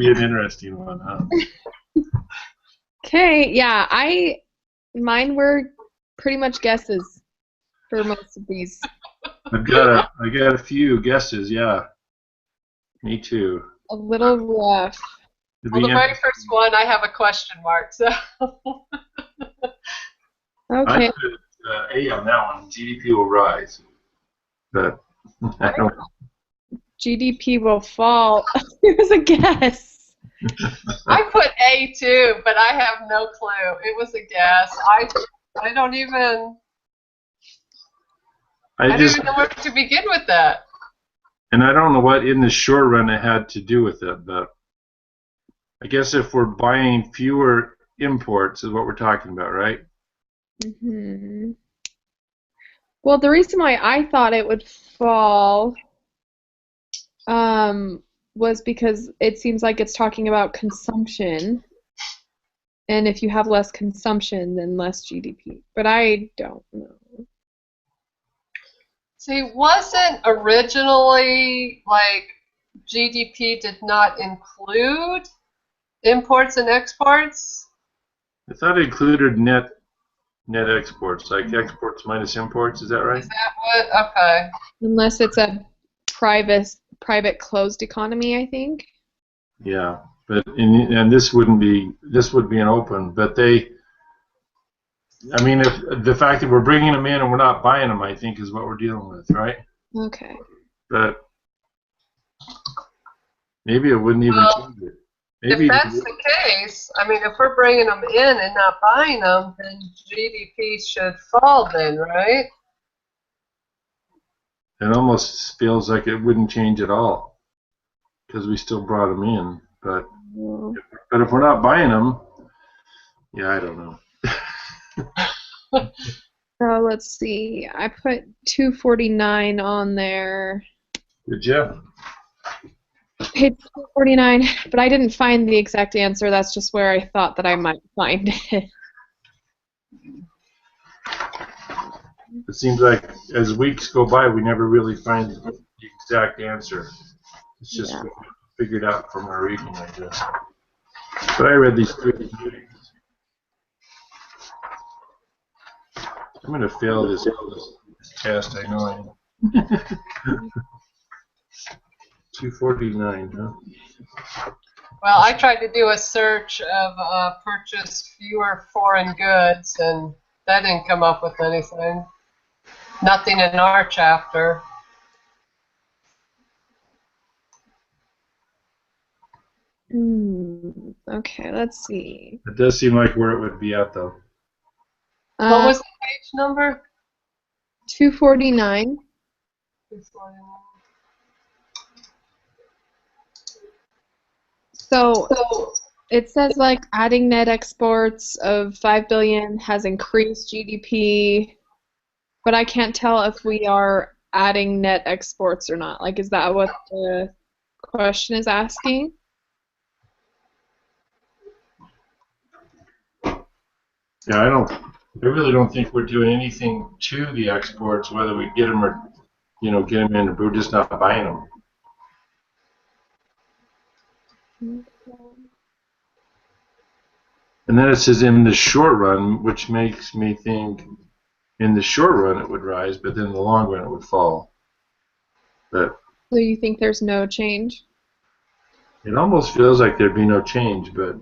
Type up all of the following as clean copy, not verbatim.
be an interesting one, huh? Okay, yeah, mine were pretty much guesses for most of these. I got a few guesses. Yeah, me too. A little rough. It'd Well, be the very interesting. first one, I have a question mark. So I Okay. put A on that one. GDP will rise, but I don't. GDP will fall. It was a guess. I put A too, but I have no clue. It was a guess. I don't even I don't just even know where to begin with that. and I don't know what in the short run it had to do with it, but I guess if we're buying fewer imports is what we're talking about, right? Hmm. Well, the reason why I thought it would fall um, was because it seems like it's talking about consumption, and if you have less consumption, then less GDP. But I don't know. See, wasn't originally like GDP did not include imports and exports? I thought it included net exports, like exports minus imports. Is that right? Is that what? Okay. Unless it's a private closed economy, I think. Yeah, but and this would be an open, but I mean, if the fact that we're bringing them in and we're not buying them, I think is what we're dealing with, right? Okay. But maybe it wouldn't even Well, change it. if Maybe that's the case, I mean, if we're bringing them in and not buying them, then GDP should fall then, right? it almost feels like it wouldn't change at all because we still brought them in. Well, But if we're not buying them, yeah, I don't know. so let's see. I put 249 on there. Good job. Page 249, but I didn't find the exact answer. That's just where I thought that I might find it. It seems like as weeks go by, we never really find the exact answer. It's just Yeah. figured out from our reading, I guess. But I read these three. I'm going to fail this test. I know I am. 249, huh? Well, I tried to do a search of purchase fewer foreign goods, and that didn't come up with anything. Nothing in our chapter. Okay, let's see. It does seem like where it would be at, though. What was the page number? 249. 249. So it says like adding net exports of 5 billion has increased GDP, but I can't tell if we are adding net exports or not. Like, is that what the question is asking? Yeah, I really don't think we're doing anything to the exports, whether we get them or, get them in, we're just not buying them. And then it says in the short run, which makes me think in the short run it would rise, but then in the long run it would fall. But So you think there's no change? it almost feels like there'd be no change, but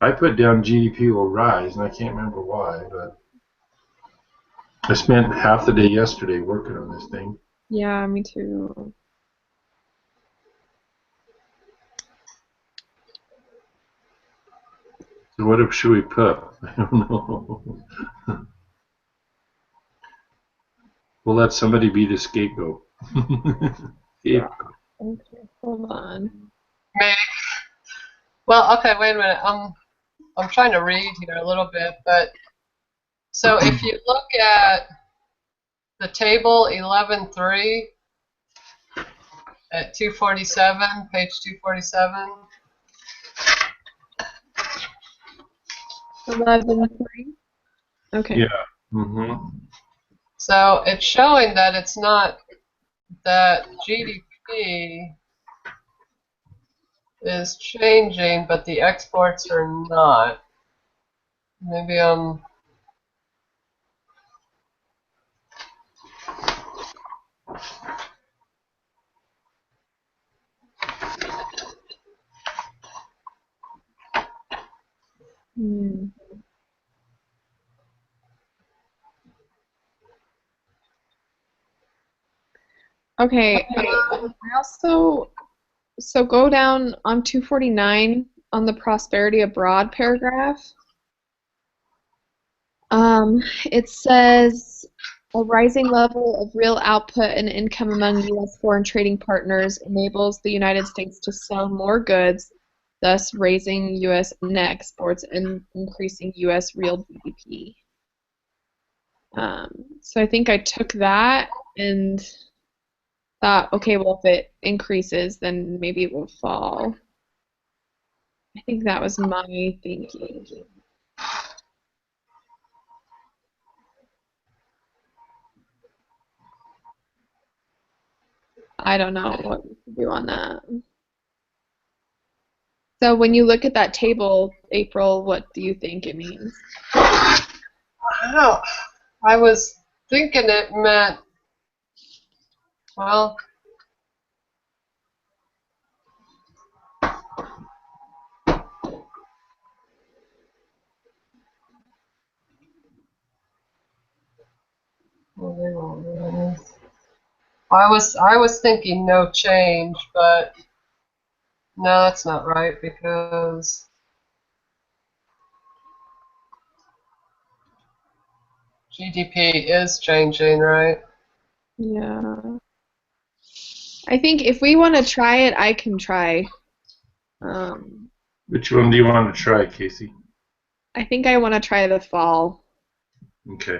I put down GDP will rise, and I can't remember why, but I spent half the day yesterday working on this thing. Yeah, me too. So what should we put? I don't know. We'll let somebody be the scapegoat. Okay, hold on. Me. Well, okay, wait a minute. I'm trying to read here a little bit, but so if you look at the table 11.3 at 247, page 247. 11.3. Okay. Yeah. Mm-hmm. So it's showing that it's not that GDP is changing, but the exports are not. Maybe Hmm. Okay. I also so go down on 249 on the prosperity abroad paragraph. It says a rising level of real output and income among U.S. foreign trading partners enables the United States to sell more goods, thus raising U.S. net exports and increasing U.S. real GDP. So I think I took that and thought, okay, well, if it increases, then maybe it will fall. I think that was my thinking. I don't know what we can do on that. So when you look at that table, April, what do you think it means? I don't know. I was thinking it meant, well, I was thinking no change, but no, that's not right because GDP is changing, right? Yeah. I think if we want to try it, I can try. Um, Which one do you want to try, Casey? I think I want to try the fall. Okay.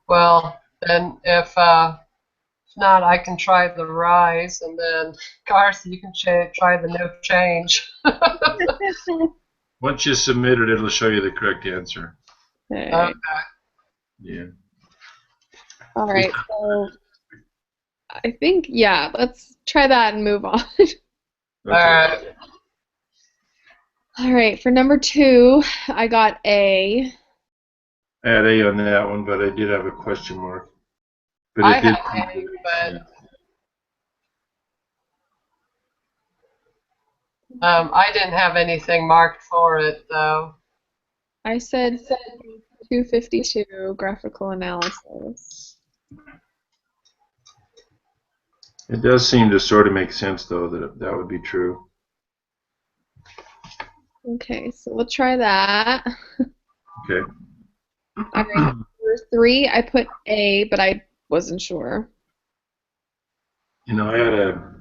Well, then if not, I can try the rise, and then Garth, you can try the no change. Once you submit it, it'll show you the correct answer. Okay. Yeah. All right. So I think, yeah, let's try that and move on. All Okay. right. All right. For number 2, I got A. I had A on that one, but I did have a question mark. But I it did. have A, but I didn't have anything marked for it though. I said 252 graphical analysis. It does seem to sort of make sense, though, that that would be true. Okay, so we'll try that. Okay. All right, number 3, I put A, but I wasn't sure. You know,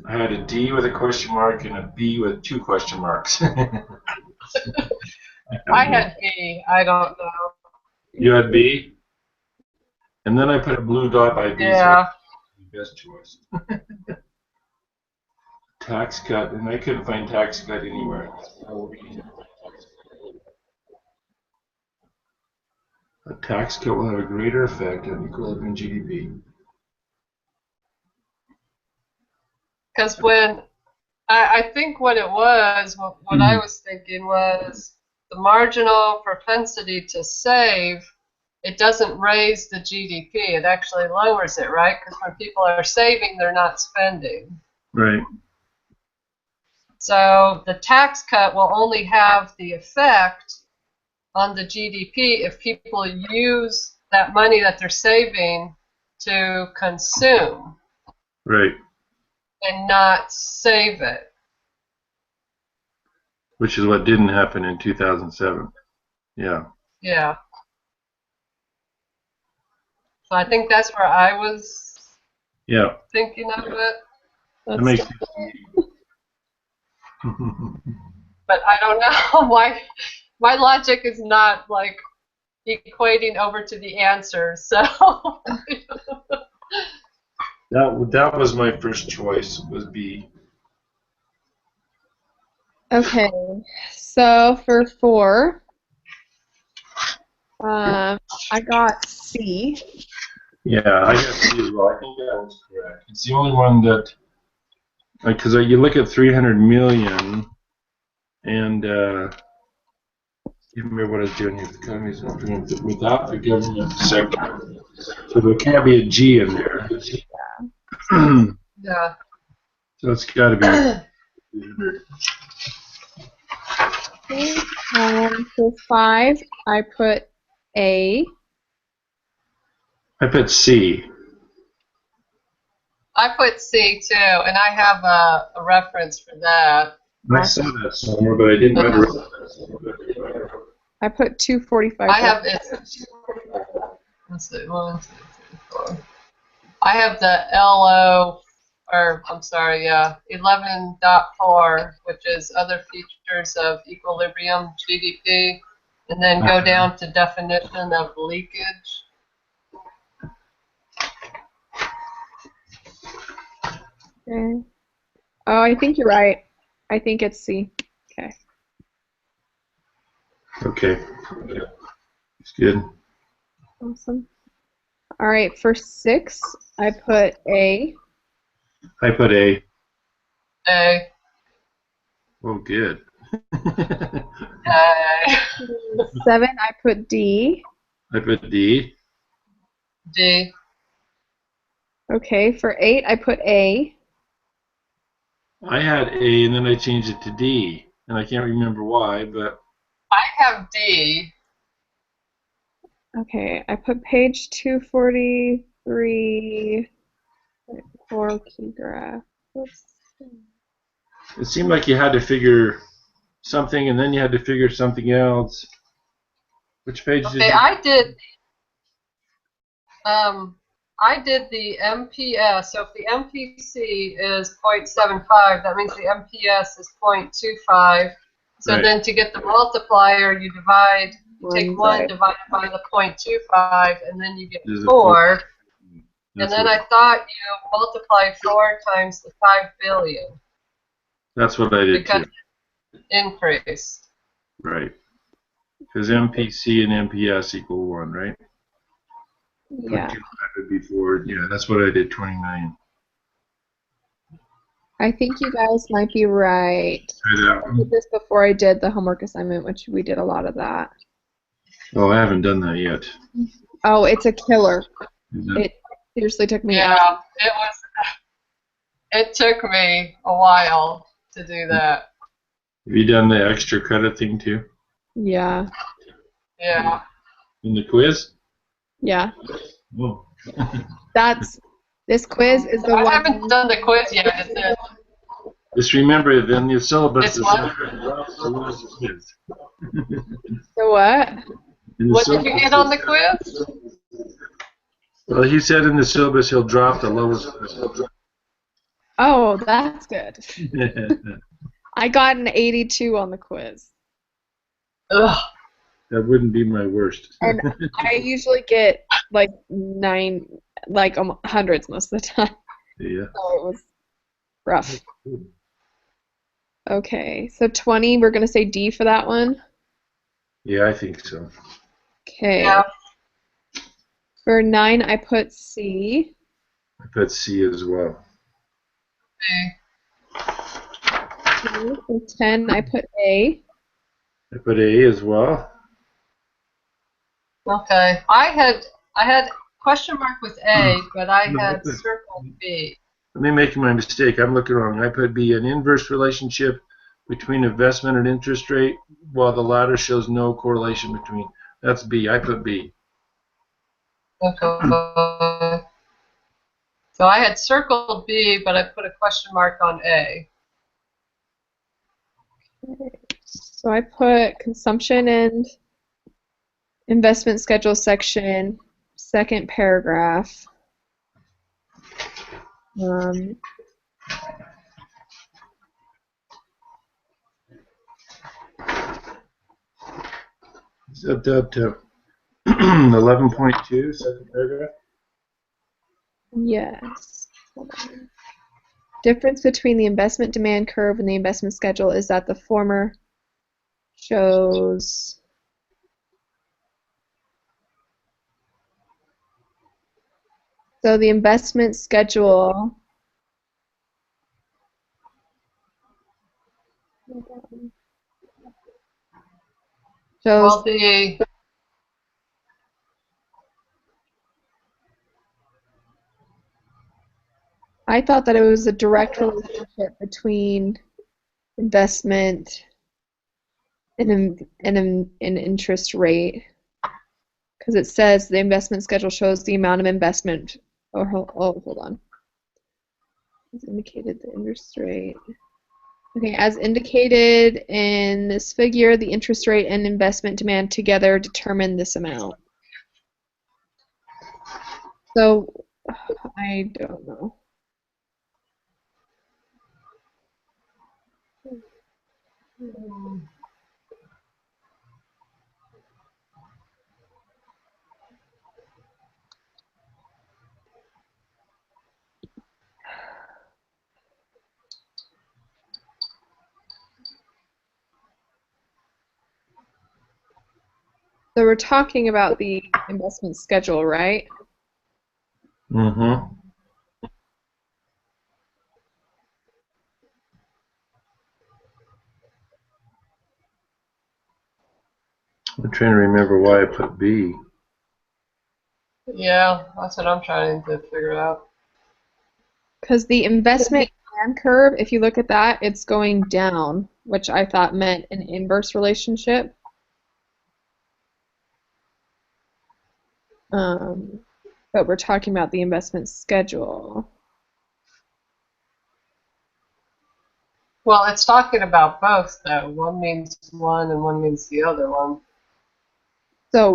I had a D with a question mark and a B with 2 question marks. I had B. I don't know. You had B, and then I put a blue dot by B, so Yeah. the best choice. Tax cut, and I couldn't find tax cut anywhere. A tax cut will have a greater effect on equilibrium GDP. Because when I think what it was, what I was thinking was the marginal propensity to save, it doesn't raise the GDP. It actually lowers it, right? Because when people are saving, they're not spending. Right. So the tax cut will only have the effect on the GDP if people use that money that they're saving to consume Right. and not save it. Which is what didn't happen in 2007. Yeah. Yeah. So I think that's where I was Yeah. thinking of it. That Let's makes start sense. But I don't know why my logic is not like equating over to the answer. So That was my first choice, was B. Okay, so for 4, I got C. Yeah, I got C as well. I think that was correct. It's the only one that because you look at 300 million, and you remember what I was doing here? The economies without the government sector, so there can't be a G in there. Yeah. So it's got to be 300. Okay. For 5, I put A. I put C. I put C too, and I have a reference for that. I saw that somewhere, but I didn't write a reference. I put 245. I have it. Let's see, 1, 2, 3, 4. I have the LO, or I'm sorry, yeah, 11.4, which is other features of equilibrium GDP, and then go down to definition of leakage. Okay. Oh, I think you're right. I think it's C. Okay. Okay. It's good. Awesome. All right, for 6, I put A. I put A. A. Oh, good. A. 7, I put D. I put D. D. Okay, for 8, I put A. I had A and then I changed it to D, and I can't remember why, but I have D. Okay, I put page 243 for key graph. Oops. it seemed like you had to figure something and then you had to figure something else. Which page did Okay, you? I did the MPS. So if the MPC is 0.75, that means the MPS is 0.25. So Right. then to get the multiplier, you take 1 divided by the 0.25, and then you get There's a 4. And That's then what, I thought you multiplied 4 times the 5 billion that's what I did because too. it increased. Right. Because MPC and MPS equal 1, right? Yeah, 0.25 would be 4. Yeah, that's what I did, 29. I think you guys might be right. Try that I one. did this before I did the homework assignment, which we did a lot of that. Oh, I haven't done that yet. Oh, it's a killer. Is that- It seriously took me Yeah, hours. it took me a while to do that. Have you done the extra credit thing too? Yeah, Yeah. In the quiz? yeah. Oh. This quiz is the I one. haven't done the quiz yet. Just remember, then your syllabus It's is what? so lose the quiz. The what? In the What did you syllabus, get on the quiz? well, he said in the syllabus he'll drop the lowest quiz. Oh, that's good. I got an 82 on the quiz. Ugh. That wouldn't be my worst. And I usually get like 9, like hundreds most of the time. Yeah. So it was rough. Okay, so 20, we're going to say D for that one. Yeah, I think so. Okay. Yeah. For 9, I put C. I put C as well. Okay, for 10, I put A. I put A as well. Okay. I had question mark with A, but I had circled B. Let me make my mistake. I'm looking wrong. I put B, an inverse relationship between investment and interest rate, while the latter shows no correlation between. That's B. I put B. Okay. So I had circled B, but I put a question mark on A. So I put consumption and investment schedule section, second paragraph. Is that 11.2, second paragraph? Yes. Hold on. Difference between the investment demand curve and the investment schedule is that the former shows so the investment schedule Shows Well, the I thought that it was a direct relationship between investment and interest rate because it says the investment schedule shows the amount of investment. Oh, hold on. As indicated the interest rate. Okay, as indicated in this figure, the interest rate and investment demand together determine this amount. So I don't know. So we're talking about the investment schedule, right? Mm-hmm. I'm trying to remember why I put B. yeah, that's what I'm trying to figure out. Because the investment demand curve, if you look at that, it's going down, which I thought meant an inverse relationship. But we're talking about the investment schedule. Well, it's talking about both, though. One means one and one means the other one. So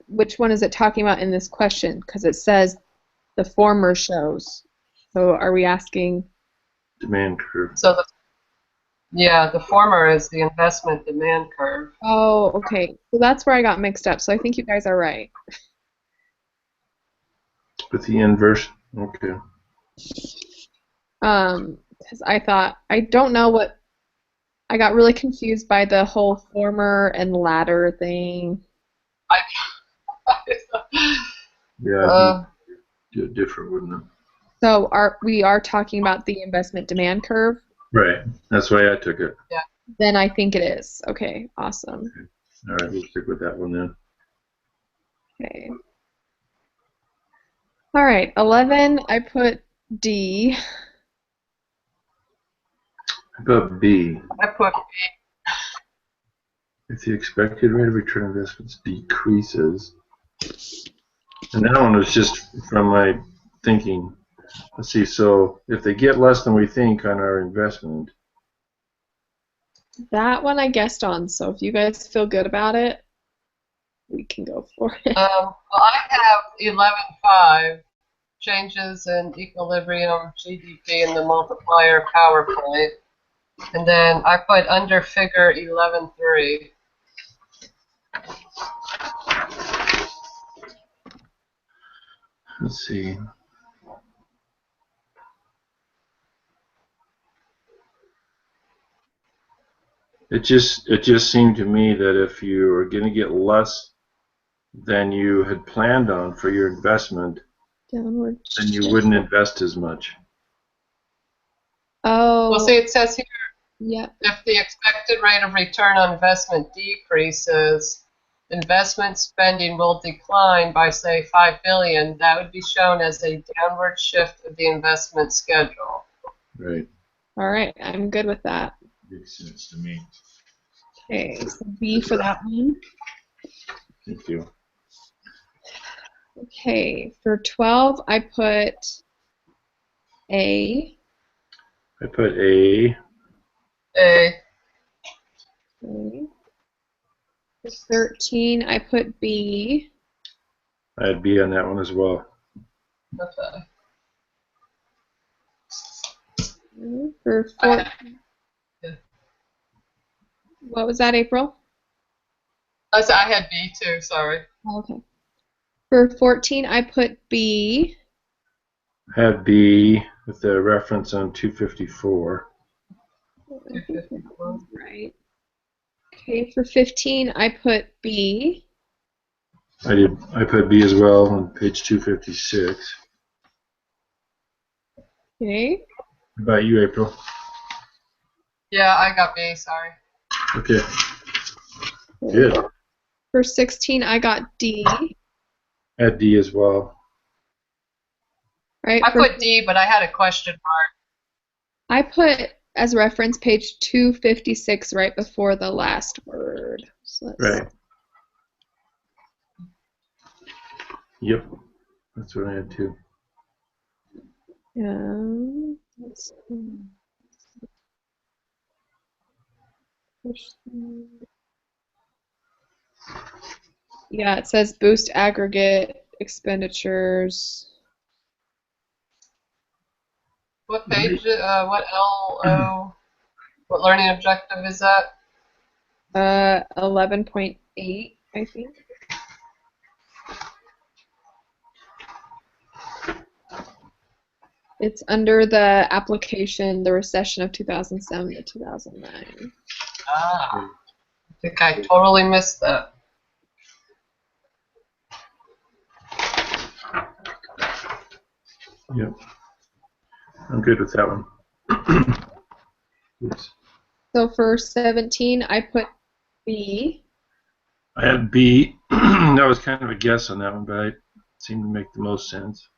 which one is it talking about in this question? Because it says the former shows. So are we asking? Demand curve. So the former is the investment demand curve. Oh, okay. So that's where I got mixed up. So I think you guys are right. With the inverse. Okay. Because I don't know what, I got really confused by the whole former and latter thing. I, Yeah, it'd be different, wouldn't it? So we are talking about the investment demand curve? Right. That's why I took it. yeah. Then I think it is. Okay, awesome. All right, we'll stick with that one then. Okay. All right, 11, I put D. I put B. I put If the expected rate of return on investments decreases, and that one was just from my thinking. Let's see, so if they get less than we think on our investment, That one I guessed on, so if you guys feel good about it, we can go for it. well, I have 11.5 changes in equilibrium, GDP, and the multiplier power play. And then I put under figure 11.3. let's see. It just seemed to me that if you are going to get less than you had planned on for your investment, Downward then you shift. wouldn't invest as much. Oh, Well, see, it says here, yeah. if the expected rate of return on investment decreases, investment spending will decline by, say, 5 billion. That would be shown as a downward shift of the investment schedule. Right. All right, I'm good with that. Makes sense to me. Okay, so B for that one. Thank you. Okay, for 12, I put A. I put A. A. Okay. For 13, I put B. I had B on that one as well. Okay. For 14, what was that, April? I had B too, sorry. Okay. For 14, I put B. I had B with the reference on 254. I think that was right. Okay, for 15, I put B. I put B as well on page 256. Okay. How about you, April? Yeah, I got B, sorry. Okay. Good. For 16, I got D. At D as well. Right? I put D, but I had a question mark. I put as reference page 256 right before the last word. So Right. Yep. That's what I had too. Let's see. Yeah, it says boost aggregate expenditures. What page, what LO, what learning objective is that? 11.8, I think. It's under the application, the recession of 2007 to 2009. Ah, I think I totally missed that. Yep. I'm good with that one. Oops. So for 17, I put B. I had B. That was kind of a guess on that one, but it seemed to make the most sense.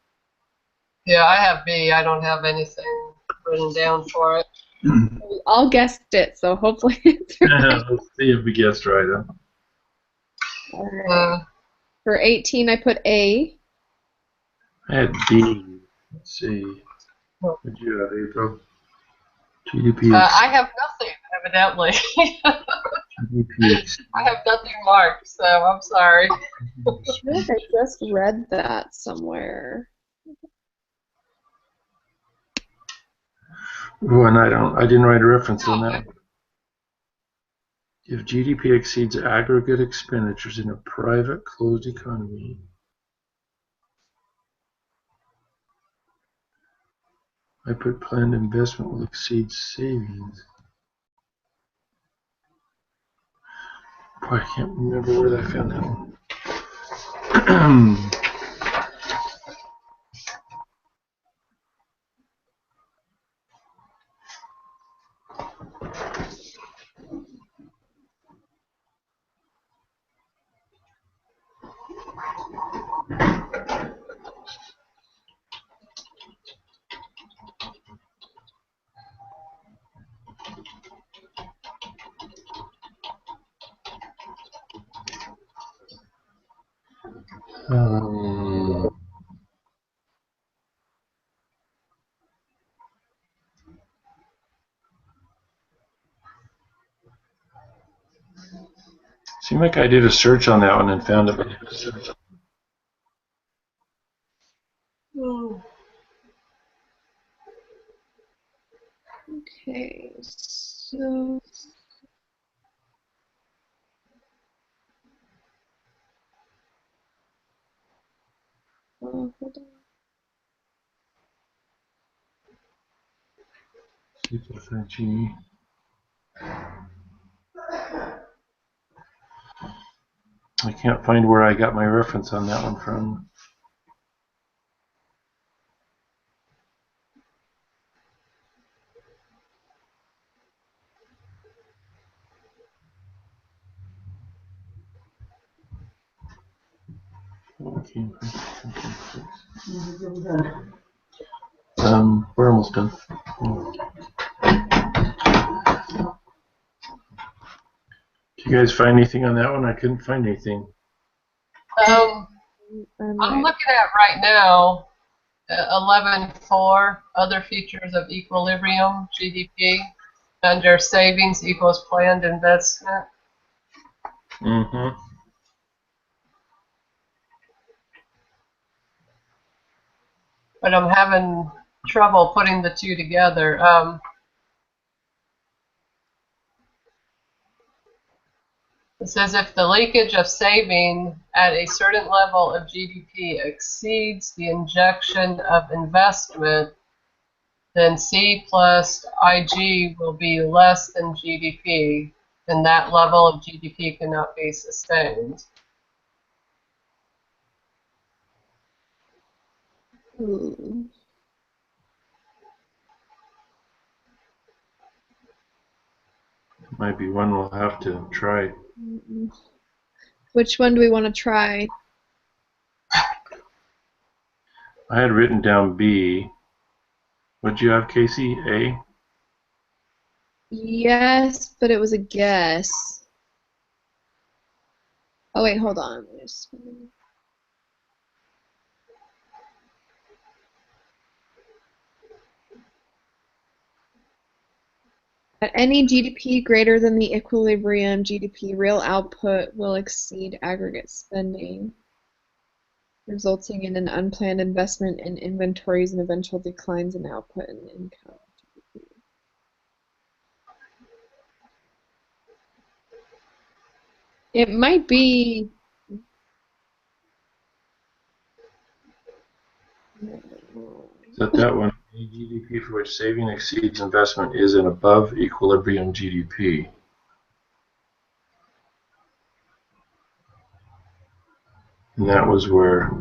Yeah, I have B. I don't have anything written down for it. We all guessed it, so hopefully it's right. Let's see if we guessed right. Huh? All right. For 18, I put A. I had B. Let's see. What did you have, April? GDP. I have nothing, evidently. GDP. I have nothing marked, so I'm sorry. I feel like I just read that somewhere. Oh, and I didn't write a reference on that one. If GDP exceeds aggregate expenditures in a private closed economy, I put planned investment will exceed savings. Boy, I can't remember where I found that one. um, Seemed like I did a search on that one and found it. Okay, so hold on. I can't find where I got my reference on that one from. Okay. We're almost done. Did you guys find anything on that one? I couldn't find anything. I'm looking at right now 11.4, other features of equilibrium, GDP, under savings equals planned investment. Mm-hmm. But I'm having trouble putting the two together. It says if the leakage of saving at a certain level of GDP exceeds the injection of investment, then C plus IG will be less than GDP, and that level of GDP cannot be sustained. Might be one we'll have to try. Which one do we want to try? I had written down B. What'd you have, Casey? A? Yes, but it was a guess. Oh wait, hold on. At any GDP greater than the equilibrium GDP, real output will exceed aggregate spending, resulting in an unplanned investment in inventories and eventual declines in output and income. It might be. Is that one? Any GDP for which saving exceeds investment is an above equilibrium GDP. And that was where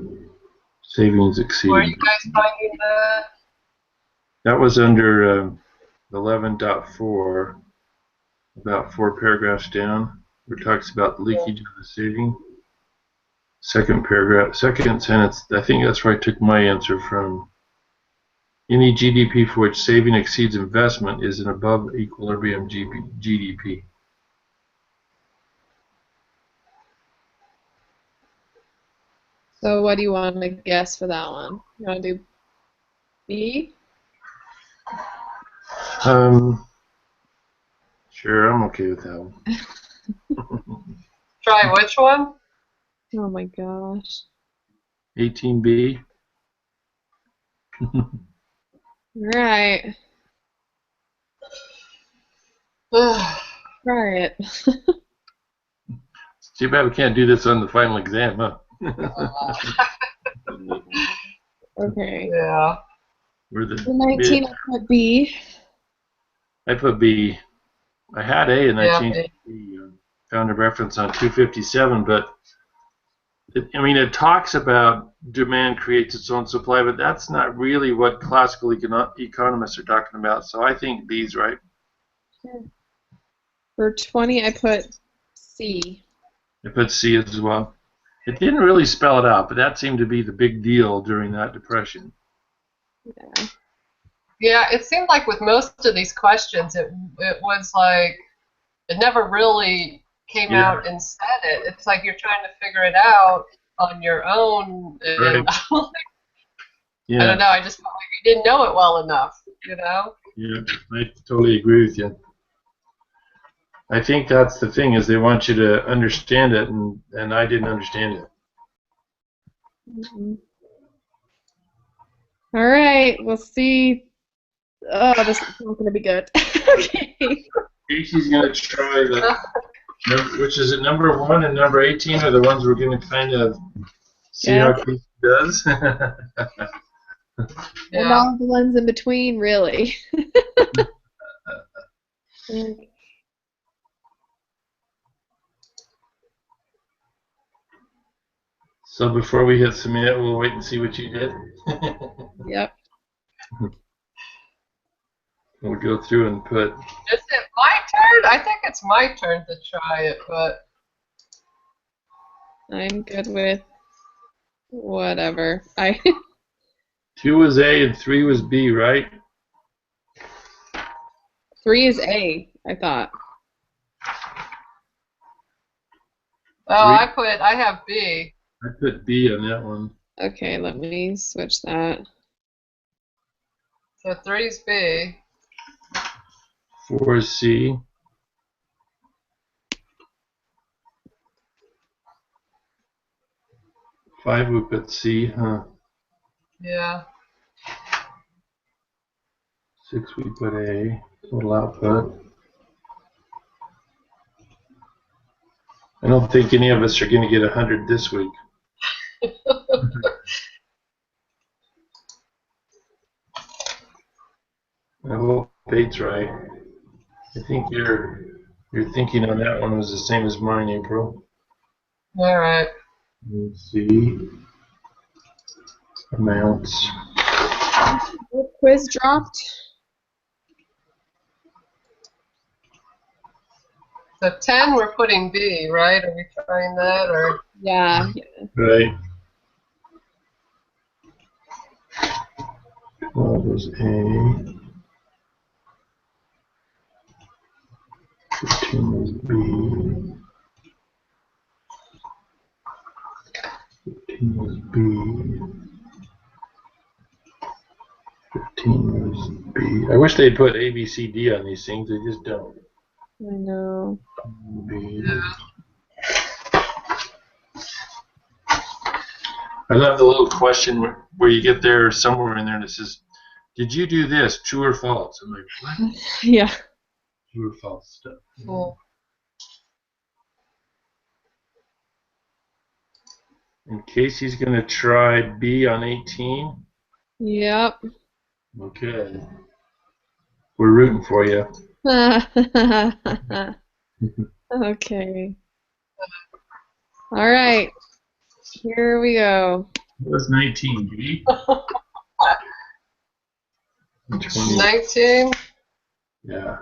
savings Where are exceeded. you guys finding that? That was under 11.4, about 4 paragraphs down, where it talks about leakage of the saving. Second paragraph, second sentence, I think that's where I took my answer from. Any GDP for which saving exceeds investment is an above equilibrium GDP. So what do you want to guess for that one? You want to do B? Sure, I'm okay with that one. Try which one? Oh my gosh. 18B. Right. Try it. Too bad we can't do this on the final exam, huh? Okay. Yeah. We're the 19, I put B. I put B. I had A and I Yeah, changed it to B. Found a reference on 257, but it talks about demand creates its own supply, but that's not really what classical economists are talking about. So I think B's right. For 20, I put C. I put C as well. It didn't really spell it out, but that seemed to be the big deal during that depression. Yeah. Yeah, it seemed like with most of these questions, it was like it never really came Yeah. out and said it. It's like you're trying to figure it out on your own, and Right. I Yeah. don't know. I just felt like you didn't know it well enough, you know? Yeah, I totally agree with you. I think that's the thing is they want you to understand it, and I didn't understand it. All right, we'll see. Oh, this is not going to be good. Okay. Casey's going to try which is it, number 1 and number 18 are the ones we're going to kind of see Yeah. how Casey does. And all the ones in between, really. So before we hit submit, we'll wait and see what you did. Yep. We'll go through and put. Is it my turn? I think it's my turn to try it, but I'm good with whatever. 2 was A and 3 was B, right? 3 is A, I thought. I have B. I put B on that one. Okay, let me switch that. So 3's B. 4 is C. 5 we put C, huh? Yeah. 6 we put A. Total output. I don't think any of us are going to get 100 this week. I hope 8's right. I think your thinking on that one was the same as mine, April. All right. Let's see. Amounts. What quiz dropped? So 10, we're putting B, right? Are we trying that, or? Yeah. Right. That was A. 15 was B. 15 was B. 15 was B. I wish they'd put A, B, C, D on these things. They just don't. I know. B. I love the little question where you get there somewhere in there and it says, "Did you do this? True or false?" I'm like, what? Yeah. True or false stuff. Cool. And Casey's gonna try B on 18. Yep. Okay. We're rooting for you. Okay. All right. Here we go. What's 19? B? 20. 19? Yeah.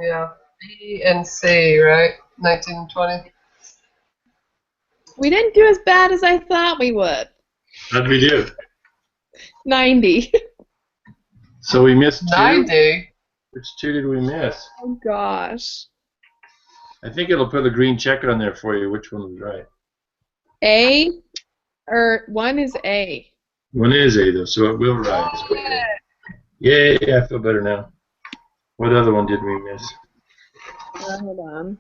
Yeah. B and C, right? 19 and 20. We didn't do as bad as I thought we would. How'd we do? 90. So we missed 2? 90? Which 2 did we miss? Oh gosh. I think it'll put a green check on there for you. Which one was right? A or 1 is A. One is A though, so it will rise. Yay, I feel better now. What other one did we miss? Hold on.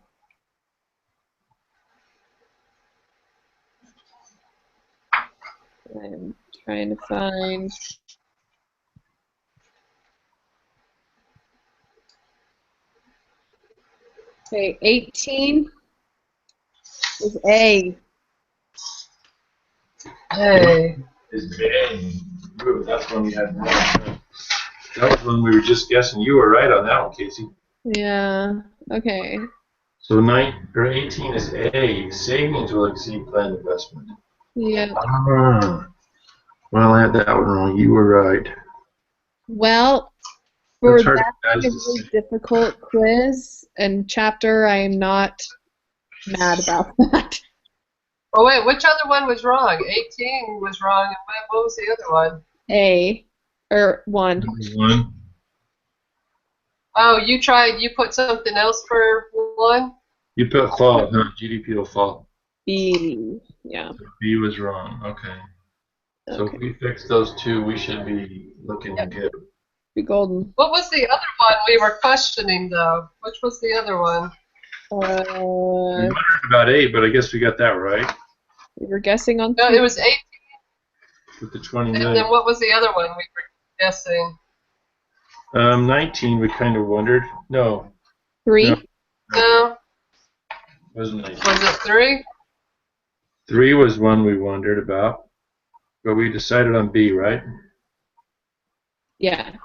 I'm trying to find. Okay, 18 is A. Hey. Is A. Ooh, that's one we had wrong. That was one we were just guessing. You were right on that one, Casey. Yeah. Okay. So 18 is A. Savings will exceed planned investment. Yeah. Well, I had that one wrong. You were right. Well, for That's hard that kind of really difficult quiz and chapter, I am not mad about that. Oh, wait, which other one was wrong? 18 was wrong, and what was the other one? A or 1. 1. Oh, you put something else for 1? You put fall, huh? GDP will fall. B. Yeah. So B was wrong. Okay. So Okay. if we fix those 2, we should be looking good. Be golden. What was the other one we were questioning, though? Which was the other one? We wondered about 8, but I guess we got that right. We were guessing on. No, it was 18. With the 20 And million. then what was the other one we were guessing? 19, we kind of wondered. No. 3. No. Wasn't 19. Was it 3? 3 was one we wondered about. But we decided on B, right? Yeah.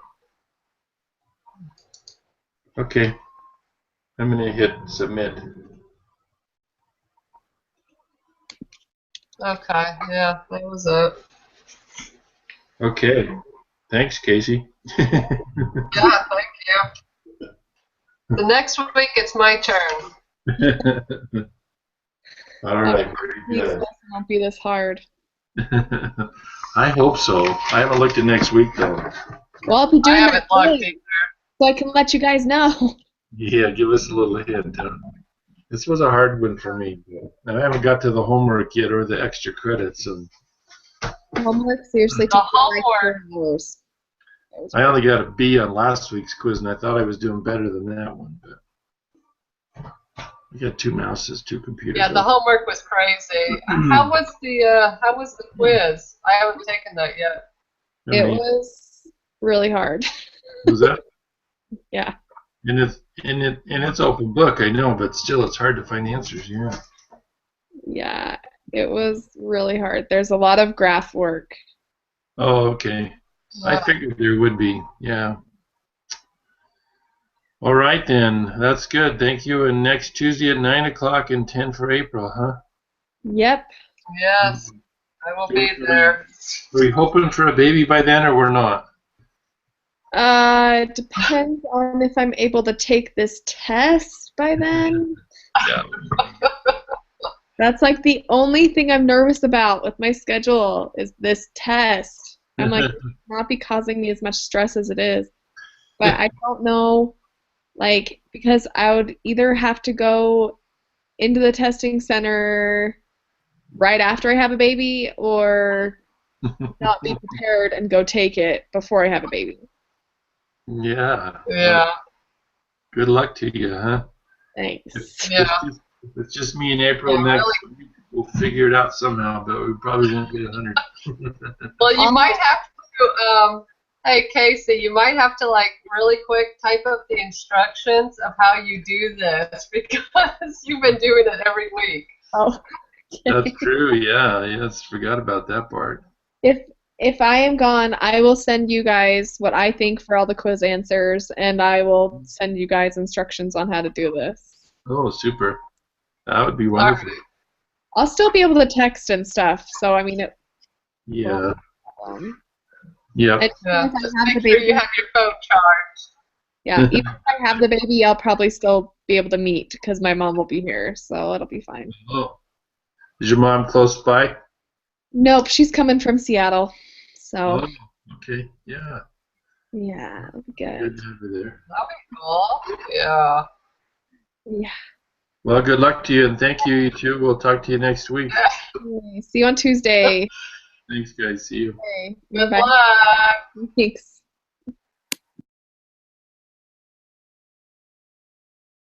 Okay. I'm going to hit submit. Okay, yeah, that was it. Okay. Thanks, Casey. Yeah, thank you. The next week it's my turn. All right. These Very good. tests won't be this hard. I hope so. I haven't looked at next week, though. Well, I'll be I doing haven't that looked quiz, either. so I can let you guys know. Yeah, give us a little hint. This was a hard one for me. And I haven't got to the homework yet or the extra credits. And Homework seriously The took me like homework. 4 hours. I only got a B on last week's quiz, and I thought I was doing better than that one. But I got 2 mouses, 2 computers. Yeah, the homework was crazy. How was the quiz? I haven't taken that yet. It was really hard. Was that? Yeah. And it's open book, I know, but still, it's hard to find answers. Yeah. Yeah, it was really hard. There's a lot of graph work. Oh, okay. I figured there would be. Yeah. All right then. That's good. Thank you. And next Tuesday at 9 o'clock and 10 for April, huh? Yep. Yes, I will be there. Are we hoping for a baby by then, or we're not? It depends on if I'm able to take this test by then. Yeah. That's like the only thing I'm nervous about with my schedule is this test. I'm like, it should not be causing me as much stress as it is. But I don't know, like, because I would either have to go into the testing center right after I have a baby or not be prepared and go take it before I have a baby. Yeah. Well, Yeah. good luck to you, huh? If Thanks. Yeah. if it's just me in April Yeah, next really. week, we'll figure it out somehow, but we probably won't get 100. Well, you Um, might have to, hey Casey, you might have to like really quick type up the instructions of how you do this because you've been doing it every week. oh, That's okay. true. Yeah. Yes. Forgot about that part. If if I am gone, I will send you guys what I think for all the quiz answers, and I will send you guys instructions on how to do this. Oh, super. That would be All wonderful. right. I'll still be able to text and stuff, so I mean it won't be Yeah. a problem. Yep. And Yeah. even if Just I have make the sure you baby, have your phone charged. yeah, even if I have the baby, I'll probably still be able to meet because my mom will be here, so it'll be fine. Oh, is your mom close by? Nope, she's coming from Seattle, so Oh, okay. Yeah. yeah, it'll be Good good. to have her there. That'd be cool. Yeah. Yeah. Well, good luck to you, and thank you, you too. We'll talk to you next week. Okay, see you on Tuesday. Thanks, guys. See you. Okay, Good bye. luck. Thanks.